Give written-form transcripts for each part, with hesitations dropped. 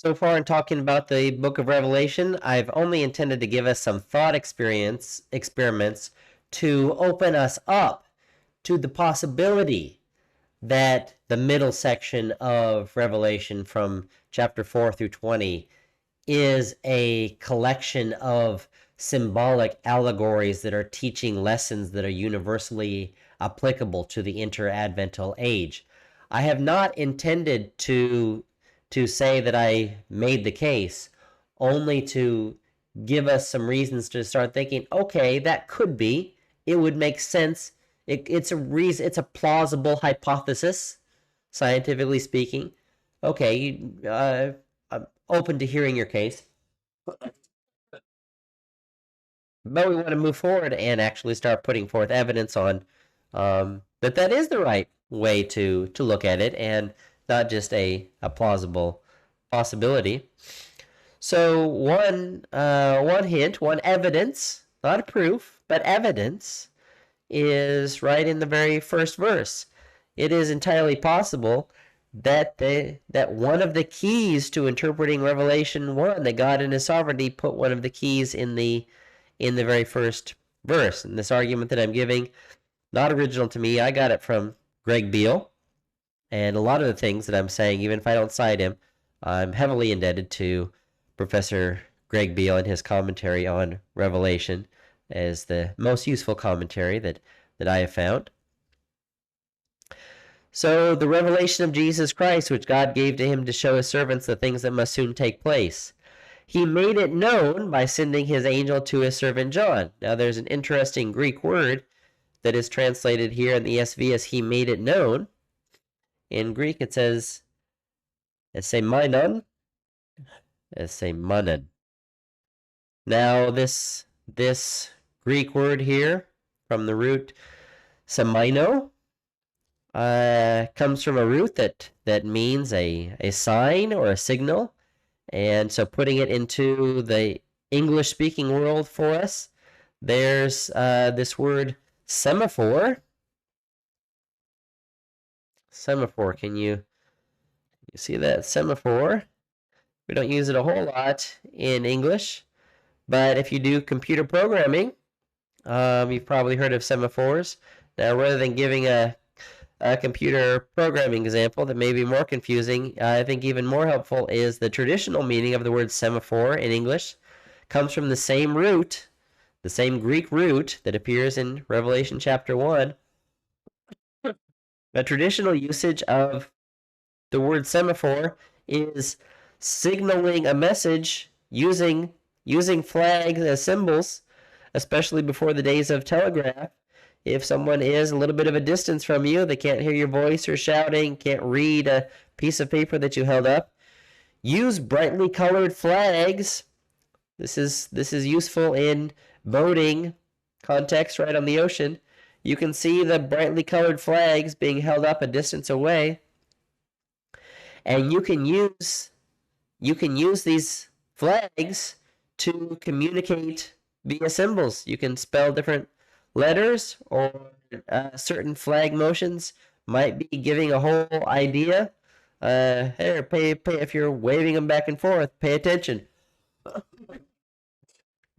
So far in talking about the book of Revelation, I've only intended to give us some thought experiments to open us up to the possibility that the middle section of Revelation from chapter 4 through 20 is a collection of symbolic allegories that are teaching lessons that are universally applicable to the interadvental age. I have not intended to say that I made the case, only to give us some reasons to start thinking, okay, that could be. It would make sense. It's a plausible hypothesis, scientifically speaking. Okay, I'm open to hearing your case, but we want to move forward and actually start putting forth evidence on that is the right way to look at it, and not just a plausible possibility. So one hint, one evidence, not a proof, but evidence, is right in the very first verse. It is entirely possible that one of the keys to interpreting Revelation 1, that God in his sovereignty put one of the keys in the very first verse. And this argument that I'm giving, not original to me. I got it from Greg Beale. And a lot of the things that I'm saying, even if I don't cite him, I'm heavily indebted to Professor Greg Beale and his commentary on Revelation as the most useful commentary that I have found. So the revelation of Jesus Christ, which God gave to him to show his servants the things that must soon take place. He made it known by sending his angel to his servant John. Now there's an interesting Greek word that is translated here in the ESV as he made it known. In Greek it says semaphore, semaphore. Now this Greek word here from the root semaino comes from a root that means a sign or a signal. And so putting it into the English-speaking world for us, there's this word semaphore. Semaphore, can you see that? Semaphore. We don't use it a whole lot in English, but if you do computer programming, you've probably heard of semaphores. Now, rather than giving a computer programming example that may be more confusing, I think even more helpful is the traditional meaning of the word semaphore in English. Comes from the same root, the same Greek root that appears in Revelation chapter 1. A traditional usage of the word semaphore is signaling a message using flags as symbols, especially before the days of telegraph. If someone is a little bit of a distance from you, they can't hear your voice or shouting, can't read a piece of paper that you held up, use brightly colored flags. This is useful in boating context right on the ocean. You can see the brightly colored flags being held up a distance away, and you can use these flags to communicate via symbols. You can spell different letters, or certain flag motions might be giving a whole idea. Here, pay if you're waving them back and forth, pay attention.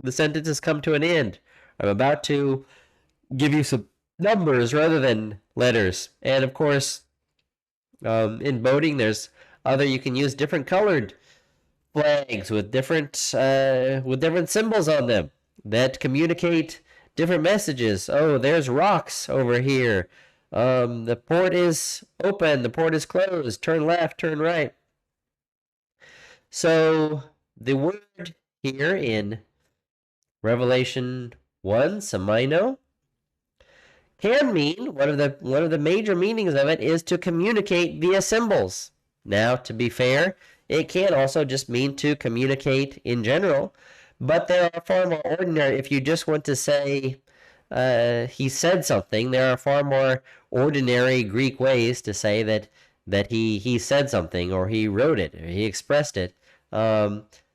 The sentence has come to an end. I'm about to give you some numbers rather than letters. And of course, in boating, there's you can use different colored flags with different symbols on them that communicate different messages. Oh, there's rocks over here. The port is open, the port is closed, turn left, turn right. So the word here in Revelation 1, semaino, can mean, one of the major meanings of it is to communicate via symbols. Now, to be fair, it can also just mean to communicate in general, but there are far more ordinary, if you just want to say he said something, there are far more ordinary Greek ways to say that he said something, or he wrote it, or he expressed it.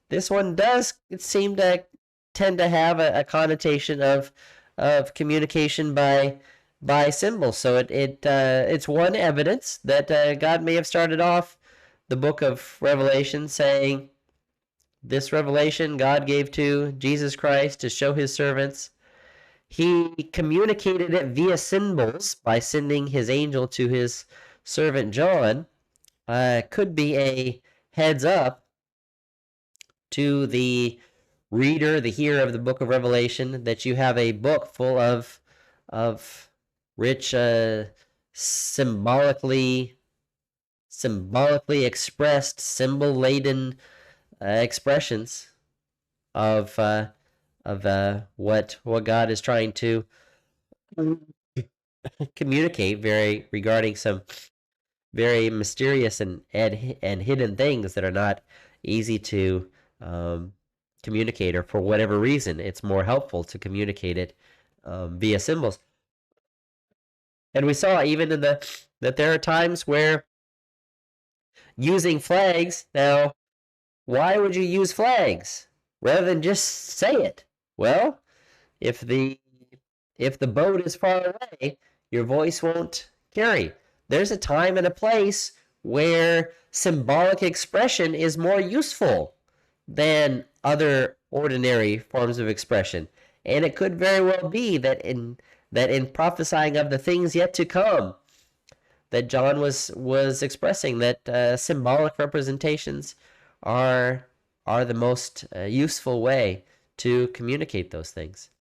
This one does seem to tend to have a connotation of communication by symbols. So it's one evidence that God may have started off the book of Revelation, saying, this revelation God gave to Jesus Christ to show his servants. He communicated it via symbols by sending his angel to his servant John. Could be a heads up to the reader, the hearer of the book of Revelation, that you have a book full of rich, symbolically expressed, symbol laden expressions of what God is trying to communicate, regarding some very mysterious and hidden things that are not easy to communicate, or for whatever reason it's more helpful to communicate it via symbols. And we saw even in that there are times where using flags. Now, why would you use flags rather than just say it? Well, if the boat is far away, your voice won't carry. There's a time and a place where symbolic expression is more useful than other ordinary forms of expression. And it could very well be that in prophesying of the things yet to come, that John was expressing, that symbolic representations are the most useful way to communicate those things.